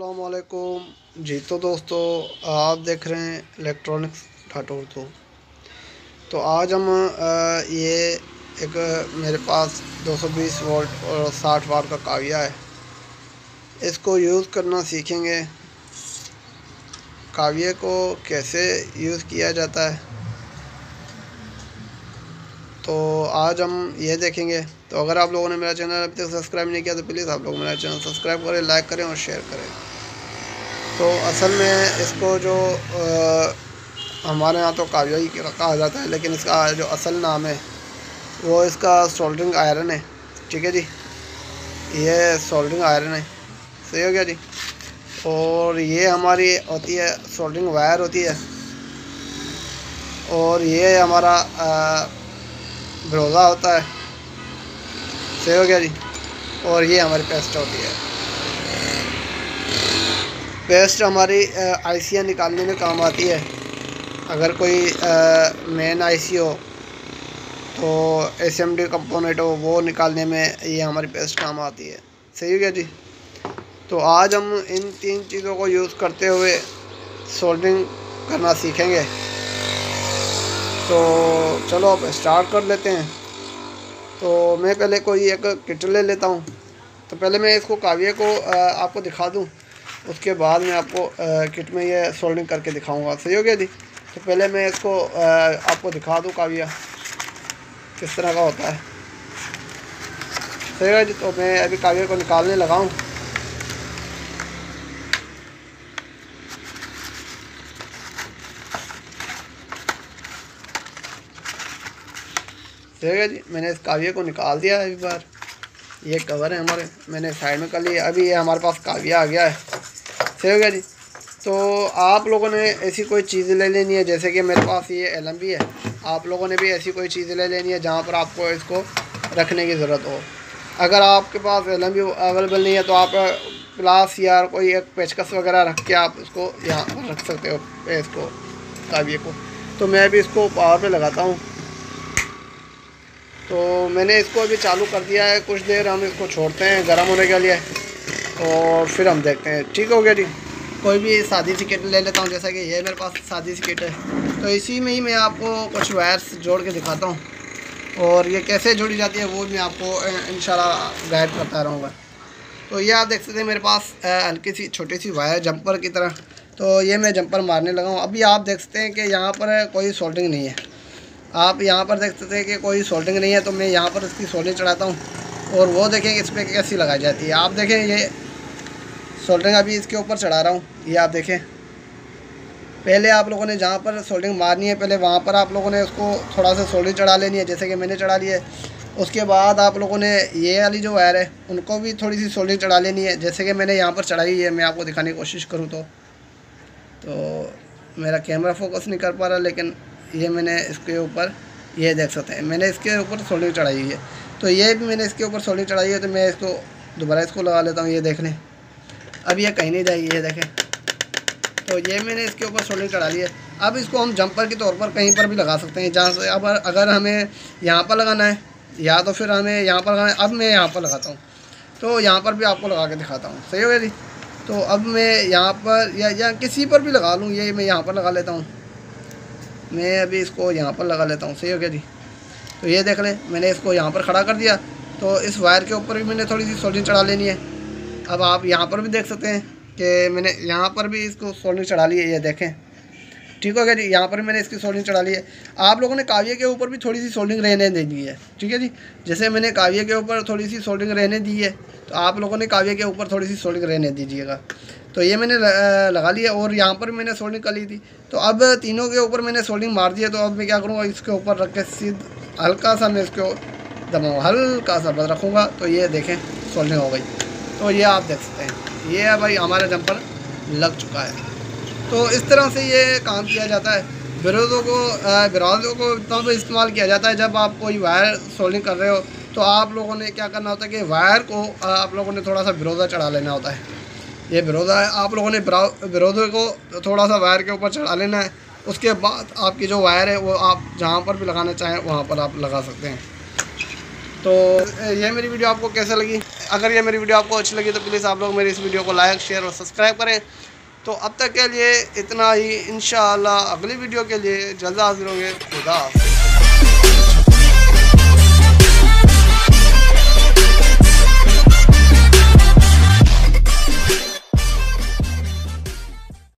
अस्सलामुअलैकुम जी। तो दोस्तों, आप देख रहे हैं इलेक्ट्रॉनिक्स ठाटोर। तो आज हम ये एक मेरे पास 220 वोल्ट और 60 वाट का काविया है, इसको यूज़ करना सीखेंगे। काविये को कैसे यूज़ किया जाता है, तो आज हम ये देखेंगे। तो अगर आप लोगों ने मेरा चैनल अभी तक सब्सक्राइब नहीं किया तो प्लीज़ आप लोग मेरा चैनल सब्सक्राइब करें, लाइक करें और शेयर करें। तो असल में इसको जो हमारे यहाँ तो काविया ही कहा जाता है, लेकिन इसका जो असल नाम है वो इसका सोल्डरिंग आयरन है। ठीक है जी, ये सोल्डरिंग आयरन है। सही हो गया जी। और ये हमारी होती है सोल्डरिंग वायर होती है, और ये हमारा ब्रोजा होता है। सही हो गया जी। और ये हमारी पेस्ट होती है। पेस्ट हमारी आईसियाँ निकालने में काम आती है। अगर कोई मेन आईसी हो तो एसएमडी कंपोनेंट हो, वो निकालने में ये हमारी पेस्ट काम आती है। सही हो गया जी। तो आज हम इन तीन चीज़ों को यूज़ करते हुए सोल्डरिंग करना सीखेंगे। तो चलो अब स्टार्ट कर लेते हैं। तो मैं पहले कोई एक किट ले लेता हूँ। तो पहले मैं इसको काविये को आपको दिखा दूँ, उसके बाद मैं आपको किट में ये सोल्डरिंग करके दिखाऊंगा। सही हो गया जी। तो पहले मैं इसको आपको दिखा दूँ काविया किस तरह का होता है। सही हो गया जी। तो मैं अभी काविये को निकालने लगा हूँ। सही हो गया जी। मैंने इस काविये को निकाल दिया है। एक बार ये कवर है हमारे, मैंने साइड में कर लिया। अभी ये हमारे पास काविया आ गया है। सही हो गया जी। तो आप लोगों ने ऐसी कोई चीज़ ले लेनी है, जैसे कि मेरे पास ये एलएमबी है। आप लोगों ने भी ऐसी कोई चीज़ ले लेनी है जहाँ पर आपको इसको रखने की ज़रूरत हो। अगर आपके पास एलएमबी अवेलेबल नहीं है तो आप प्लास या कोई एक पेचकस वगैरह रख के आप इसको यहाँ पर रख सकते हो, इसको काविये को। तो मैं अभी इसको पावर पे लगाता हूँ। तो मैंने इसको अभी चालू कर दिया है। कुछ देर हम इसको छोड़ते हैं गर्म होने के लिए, और फिर हम देखते हैं। ठीक हो गया जी। कोई भी सादी सी किट ले लेता हूँ, जैसा कि ये मेरे पास सादी सी किट है। तो इसी में ही मैं आपको कुछ वायर्स जोड़ के दिखाता हूँ, और ये कैसे जोड़ी जाती है वो मैं आपको इंशाल्लाह गाइड करता रहूँगा। तो ये आप देख सकते हैं मेरे पास हल्की सी छोटी सी वायर जंपर की तरह। तो ये मैं जंपर मारने लगा हूँ। अभी आप देख सकते हैं कि यहाँ पर कोई सोल्डरिंग नहीं है। आप यहाँ पर देख सकते हैं कि कोई सोल्डरिंग नहीं है। तो मैं यहाँ पर इसकी सोल्डरिंग चढ़ाता हूँ, और वो देखें इस पर कैसी लगाई जाती है। आप देखें ये सोल्डरिंग अभी इसके ऊपर चढ़ा रहा हूँ। ये आप देखें, पहले आप लोगों ने जहाँ पर सोल्डरिंग मारनी है पहले वहाँ पर आप लोगों ने उसको थोड़ा सा सोल्डरिंग चढ़ा लेनी है, जैसे कि मैंने चढ़ा ली है। उसके बाद आप लोगों ने ये वाली जो वायर है उनको भी थोड़ी सी सोल्डरिंग चढ़ा लेनी है, जैसे कि मैंने यहाँ पर चढ़ाई है। मैं आपको दिखाने की कोशिश करूँ तो मेरा कैमरा फोकस नहीं कर पा रहा, लेकिन ये मैंने इसके ऊपर ये देख सकते हैं मैंने इसके ऊपर सोल्डरिंग चढ़ाई हुई है। तो ये भी मैंने इसके ऊपर सोल्डरिंग चढ़ाई है। तो मैं इसको दोबारा इसको लगा लेता हूँ। ये देख लें, अब ये कहीं नहीं जाएगी। ये देखें, तो ये मैंने इसके ऊपर सोल्डरिंग चढ़ा ली है। अब इसको हम जंपर के तौर पर कहीं पर भी लगा सकते हैं, जहाँ से अब अगर हमें यहाँ पर लगाना है या तो फिर हमें यहाँ पर लगाना है। अब मैं यहाँ पर लगाता हूँ, तो यहाँ पर भी आपको लगा के दिखाता हूँ। सही हो गया जी। तो अब मैं यहाँ पर या किसी पर भी लगा लूँ। ये मैं यहाँ पर लगा लेता हूँ। मैं अभी इसको यहाँ पर लगा लेता हूँ। सही हो गया जी। तो ये देख लें, मैंने इसको यहाँ पर खड़ा कर दिया। तो इस वायर के ऊपर भी मैंने थोड़ी सी सोल्डरिंग चढ़ा लेनी है। अब आप यहाँ पर भी देख सकते हैं कि मैंने यहाँ पर भी इसको सोल्डरिंग चढ़ा ली है। ये देखें, ठीक हो गया जी। यहाँ पर भी मैंने इसकी सोल्डरिंग चढ़ा ली है। आप लोगों ने काविये के ऊपर भी थोड़ी सी सोल्डरिंग रहने दे दी है। ठीक है जी। जैसे मैंने काविये के ऊपर थोड़ी सी सोल्डरिंग रहने दी है, तो आप लोगों ने काविये के ऊपर थोड़ी सी सोल्डरिंग रहने दीजिएगा। तो ये मैंने लगा लिया, और यहाँ पर मैंने सोल्डरिंग कर ली थी। तो अब तीनों के ऊपर मैंने सोल्डरिंग मार दिया। तो अब मैं क्या करूँगा, इसके ऊपर रख के सीधा हल्का सा मैं इसको दबाऊँ, हल्का सा बस रखूँगा। तो ये देखें सोल्डरिंग हो गई। तो ये आप देख सकते हैं, ये है भाई हमारा जंपर लग चुका है। तो इस तरह से ये काम किया जाता है। बिरोज़ों को तब इस्तेमाल किया जाता है जब आप कोई वायर सोल्डरिंग कर रहे हो। तो आप लोगों ने क्या करना होता है कि वायर को आप लोगों ने थोड़ा सा बिरोज़ा चढ़ा लेना होता है। ये बिरोज़ा है, आप लोगों ने बिरोज़े को थोड़ा सा वायर के ऊपर चढ़ा लेना है। उसके बाद आपकी जो वायर है वो आप जहाँ पर भी लगाना चाहें वहाँ पर आप लगा सकते हैं। तो ये मेरी वीडियो आपको कैसे लगी? अगर ये मेरी वीडियो आपको अच्छी लगी तो प्लीज़ आप लोग मेरी इस वीडियो को लाइक, शेयर और सब्सक्राइब करें। तो अब तक के लिए इतना ही। इंशाअल्लाह अगली वीडियो के लिए जल्द हाजिर होंगे। खुदा हाफ़िज़।